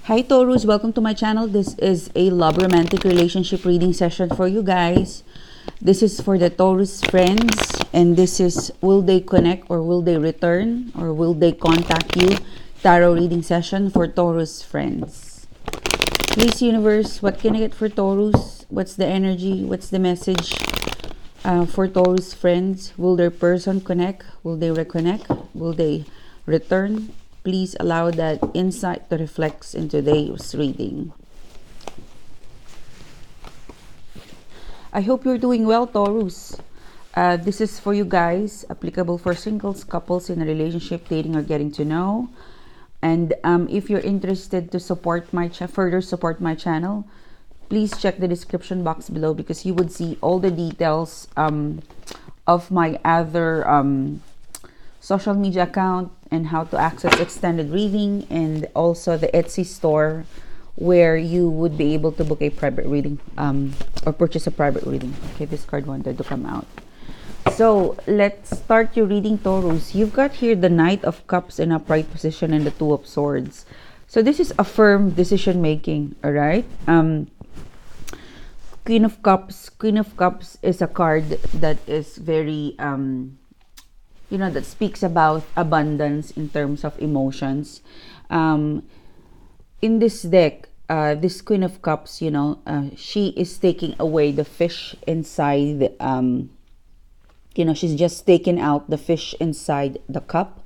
Hi Taurus, welcome to my channel. This is a love romantic relationship reading session for you guys. This is for the Taurus friends, and this is, will they connect or will they return or will they contact you? Tarot reading session for Taurus friends. Please universe, what can I get for Taurus? What's the energy? What's the message for Taurus friends? Will their person connect? Will they reconnect? Will they return? Please allow that insight to reflect in today's reading. I hope you're doing well, Taurus. This is for you guys, applicable for singles, couples in a relationship, dating, or getting to know. And if you're interested to support my further support my channel, please check the description box below, because you would see all the details of my other social media account and how to access extended reading, and also the Etsy store where you would be able to book a private reading or purchase a private reading. Okay, this card wanted to come out. So let's start your reading, Taurus. You've got here the Knight of Cups in upright position and the Two of Swords. So this is a firm decision making, all right? Queen of Cups. Queen of Cups is a card that is very that speaks about abundance in terms of emotions. In this deck, this Queen of Cups, she is taking away the fish inside. She's just taken out the fish inside the cup.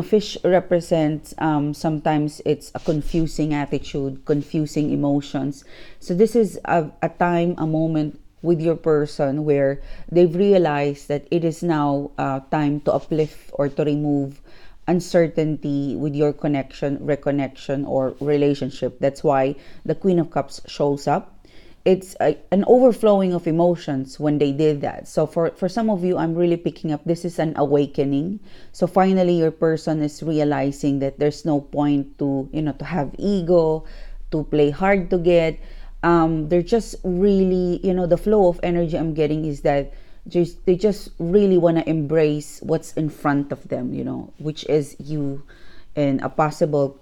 Fish represents sometimes it's a confusing attitude, confusing emotions. So this is a time, a moment with your person where they've realized that it is now time to uplift or to remove uncertainty with your connection, reconnection, or relationship. That's why the Queen of Cups shows up. It's an overflowing of emotions when they did that. So for some of you, I'm really picking up, this is an awakening. So finally, your person is realizing that there's no point to, to have ego, to play hard to get. They're just really, the flow of energy I'm getting is that they just really want to embrace what's in front of them, which is you in a possible,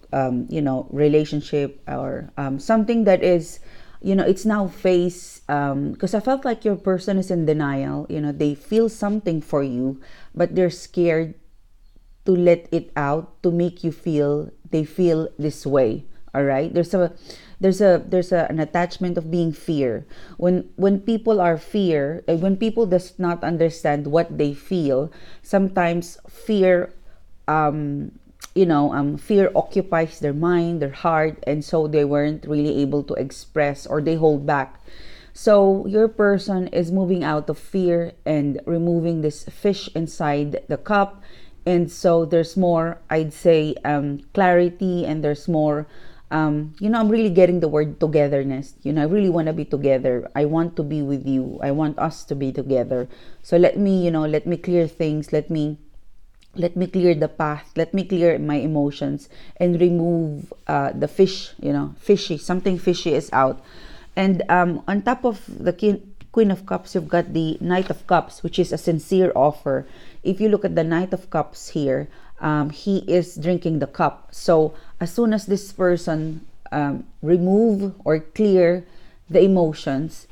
relationship or something that is, it's now face, because I felt like your person is in denial. They feel something for you, but they're scared to let it out, to make you feel they feel this way. All right, there's an attachment of being fear. When people are fear, when people does not understand what they feel, sometimes fear fear occupies their mind, their heart, and so they weren't really able to express, or they hold back. So your person is moving out of fear and removing this fish inside the cup, and so there's more, I'd say, clarity, and there's more. I'm really getting the word togetherness. I really want to be together. I want to be with you. I want us to be together. So let me clear things. Let me clear the path. Let me clear my emotions and remove the fish. Something fishy is out. And on top of the Queen of Cups, you've got the Knight of Cups, which is a sincere offer. If you look at the Knight of Cups here, he is drinking the cup. So as soon as this person remove or clear the emotions,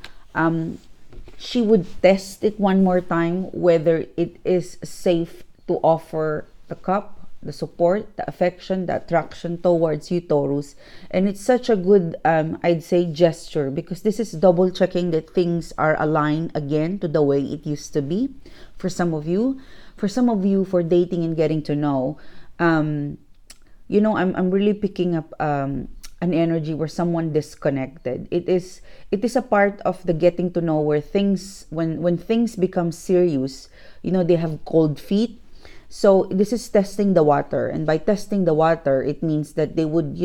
she would test it one more time whether it is safe to offer the cup, the support, the affection, the attraction towards you, Taurus. And it's such a good, I'd say, gesture, because this is double checking that things are aligned again to the way it used to be. For some of you, for dating and getting to know, I'm really picking up an energy where someone disconnected. It is a part of the getting to know where things, when things become serious, they have cold feet. So this is testing the water, and by testing the water, it means that they would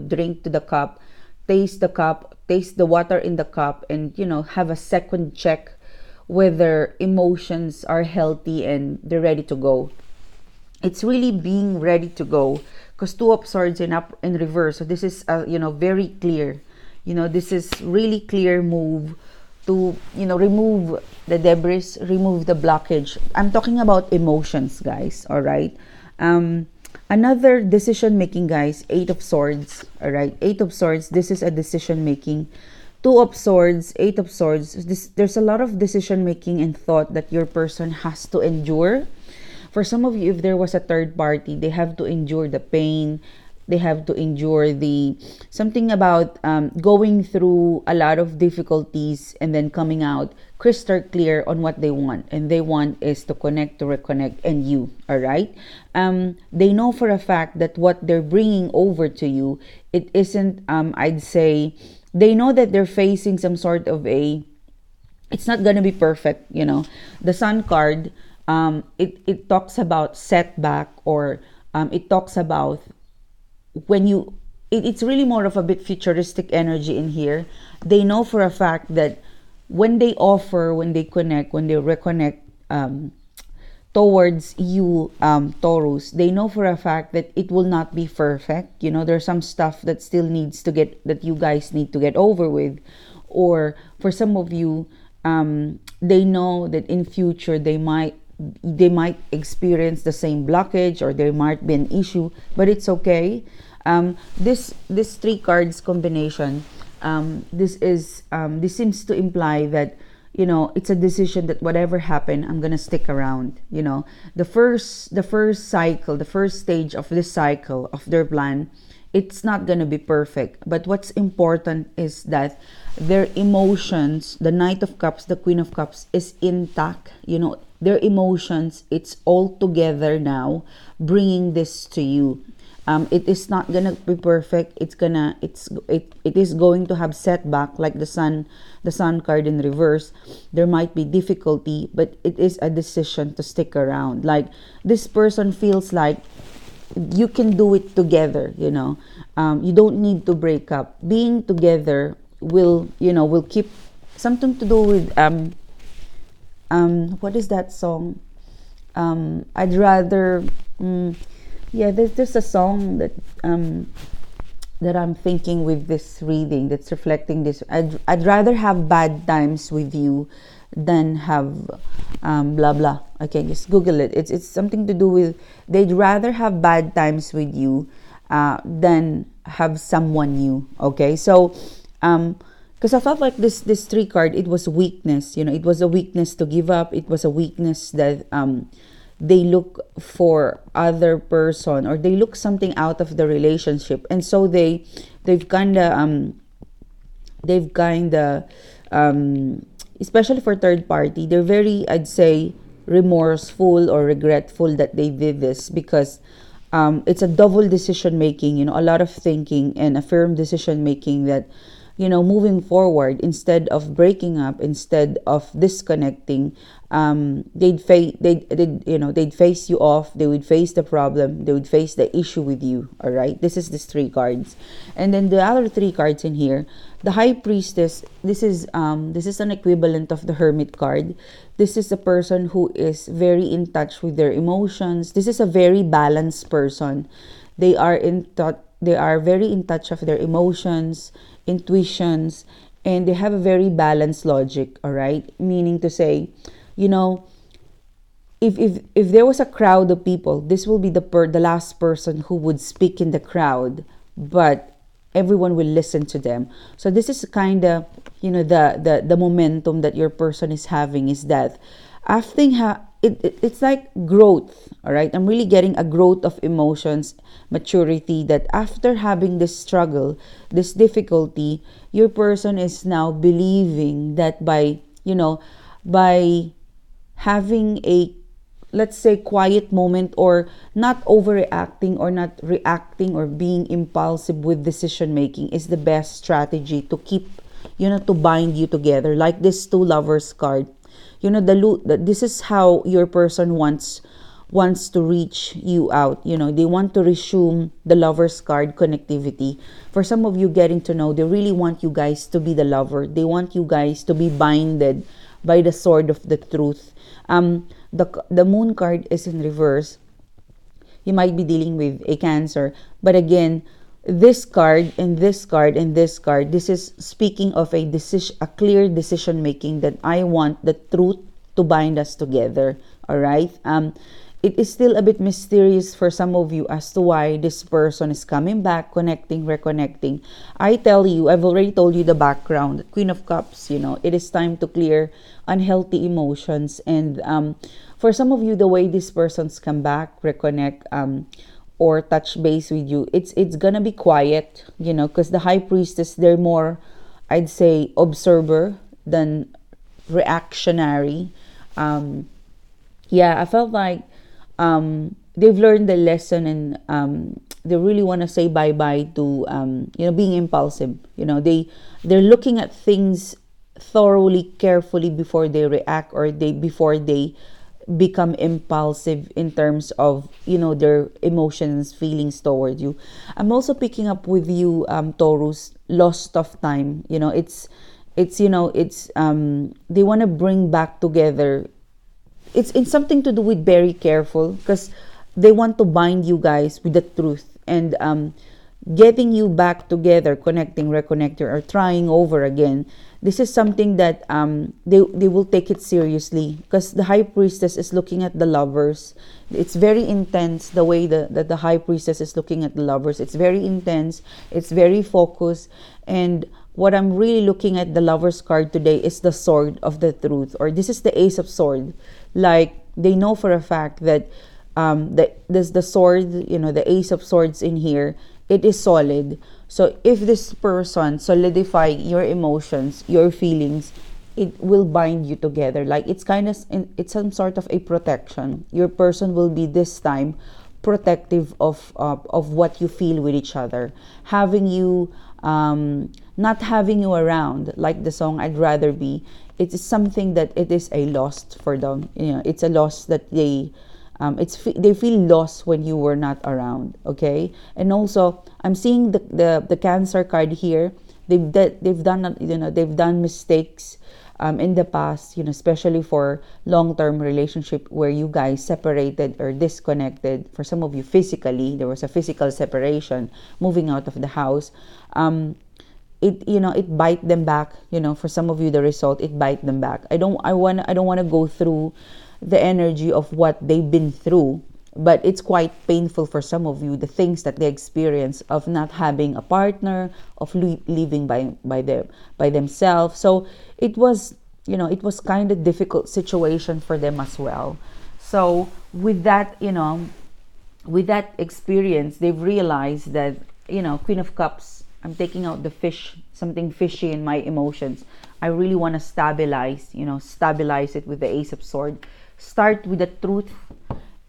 drink to the cup, taste the water in the cup, and have a second check whether emotions are healthy and they're ready to go. It's really being ready to go, because Two of Swords in reverse. So this is very clear. This is really clear move to remove the debris, remove the blockage. I'm talking about emotions, guys. All right. Another decision making, guys, 8 of Swords. All right, 8 of Swords, this is a decision making. 2 of Swords, 8 of Swords, there's a lot of decision making and thought that your person has to endure. For some of you, if there was a third party, they have to endure the pain. They have to endure the something about going through a lot of difficulties and then coming out crystal clear on what they want. And they want is to connect, to reconnect, and you, all right? They know for a fact that what they're bringing over to you, it isn't, I'd say, they know that they're facing some sort of it's not going to be perfect, you know. The Sun card, it talks about setback, or it talks about when you, it's really more of a bit futuristic energy in here. They know for a fact that when they offer, when they connect, when they reconnect towards you, Taurus, they know for a fact that it will not be perfect. You know, there's some stuff that still needs to get, that you guys need to get over with. Or for some of you, they know that in future they might experience the same blockage, or there might be an issue, but it's okay. This 3 cards combination, this seems to imply that, you know, it's a decision that whatever happened, I'm gonna stick around. You know, the first cycle, the first stage of this cycle of their plan, it's not gonna be perfect, but what's important is that their emotions, the Knight of Cups, the Queen of Cups, is intact. You know, their emotions, it's all together now, bringing this to you. It is not gonna be perfect. It is going to have setback, like the Sun card in reverse. There might be difficulty, but it is a decision to stick around. Like, this person feels like you can do it together. You know, you don't need to break up. Being together will keep something to do with what is that song? I'd rather. Yeah, there's a song that that I'm thinking with this reading that's reflecting this. I'd rather have bad times with you than have blah blah. Okay, just Google it. It's something to do with, they'd rather have bad times with you than have someone new. Okay, so because I felt like this 3 card, it was weakness. You know, it was a weakness to give up. It was a weakness that they look for other person, or they look something out of the relationship, and so they've kind of especially for third party, they're very, I'd say, remorseful or regretful that they did this, because it's a double decision making, you know, a lot of thinking and a firm decision making that, you know, moving forward, instead of breaking up, instead of disconnecting, they'd face you off. They would face the problem. They would face the issue with you. All right. This is these 3 cards, and then the other 3 cards in here, the High Priestess. This is an equivalent of the Hermit card. This is a person who is very in touch with their emotions. This is a very balanced person. They are in touch. They are very in touch of their emotions, intuitions, and they have a very balanced logic. All right, meaning to say, you know, if there was a crowd of people, this will be the last person who would speak in the crowd, but everyone will listen to them. So this is kind of, you know, the momentum that your person is having, is that after it's like growth. All right, I'm really getting a growth of emotions, maturity, that after having this struggle, this difficulty, your person is now believing that by having a, let's say, quiet moment, or not overreacting, or not reacting, or being impulsive with decision making, is the best strategy to keep, you know, to bind you together. Like this 2 Lovers card, you know, this is how your person wants to reach you out. You know, they want to resume the Lovers card connectivity. For some of you, getting to know, they really want you guys to be the lover. They want you guys to be binded by the sword of the truth. The Moon card is in reverse. You might be dealing with a Cancer, but again, this card and this card and this card, this is speaking of a clear decision making, that I want the truth to bind us together. All right. it is still a bit mysterious for some of you as to why this person is coming back, connecting, reconnecting. I tell you, I've already told you the background. Queen of Cups, it is time to clear unhealthy emotions. And for some of you, the way these persons come back, reconnect, or touch base with you, it's gonna be quiet, because the High Priestess, they're more, I'd say, observer than reactionary. I felt like they've learned the lesson, and they really want to say bye-bye to being impulsive. They're looking at things thoroughly, carefully before they react, or before they become impulsive in terms of their emotions, feelings toward you. I'm also picking up with you, Taurus, lost of time. They want to bring back together. It's something to do with very careful, because they want to bind you guys with the truth, and getting you back together, connecting, reconnecting, or trying over again. This is something that they will take it seriously, because the High Priestess is looking at the Lovers. It's very intense, the way that the High Priestess is looking at the Lovers. It's very intense, it's very focused. And what I'm really looking at the Lovers card today is the Sword of the Truth, or this is the Ace of Sword. Like, they know for a fact that there's the sword, the Ace of Swords in here, it is solid. So if this person solidify your emotions, your feelings, it will bind you together. Like, it's it's some sort of a protection. Your person will be this time protective of what you feel with each other, having you not having you around, like the song I'd Rather Be. It is something that it is a loss for them. It's a loss that they feel lost when you were not around. Okay. And also, I'm seeing the Cancer card here. They've done mistakes in the past, especially for long-term relationship where you guys separated or disconnected. For some of you, physically, there was a physical separation, moving out of the house. It bite them back. For some of you, the result, it bite them back. I don't want to go through the energy of what they've been through, but it's quite painful for some of you, the things that they experience of not having a partner, of living by themselves. So it was kind of difficult situation for them as well. So with that experience, they've realized that Queen of Cups, I'm taking out the fish, something fishy in my emotions. I really want to stabilize it with the Ace of Swords. Start with the truth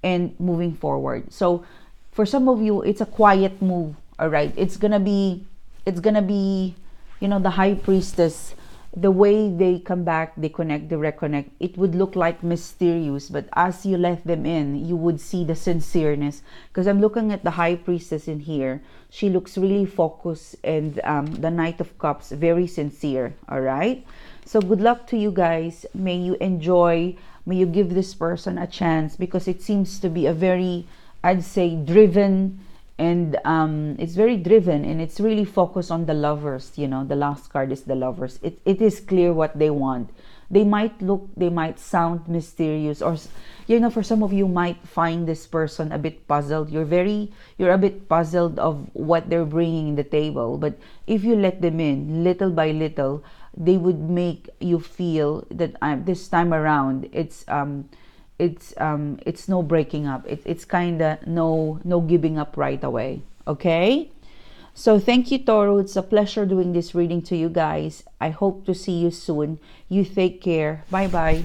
and moving forward. So for some of you, it's a quiet move. All right, it's gonna be the High Priestess. The way they come back, they connect, they reconnect, it would look like mysterious, but as you let them in, you would see the sincereness. Because I'm looking at the High Priestess in here. She looks really focused, and the Knight of Cups, very sincere. All right. So good luck to you guys. May you enjoy. May you give this person a chance, because it seems to be a very, I'd say, driven, and it's very driven, and it's really focused on the Lovers. The last card is the Lovers. It is clear what they want. They might sound mysterious, or for some of you might find this person a bit puzzled. You're a bit puzzled of what they're bringing in the table, but if you let them in little by little, they would make you feel that this time around it's no breaking up. It's kind of no giving up right away. Okay. So thank you, Taurus. It's a pleasure doing this reading to you guys. I hope to see you soon. You take care. Bye bye.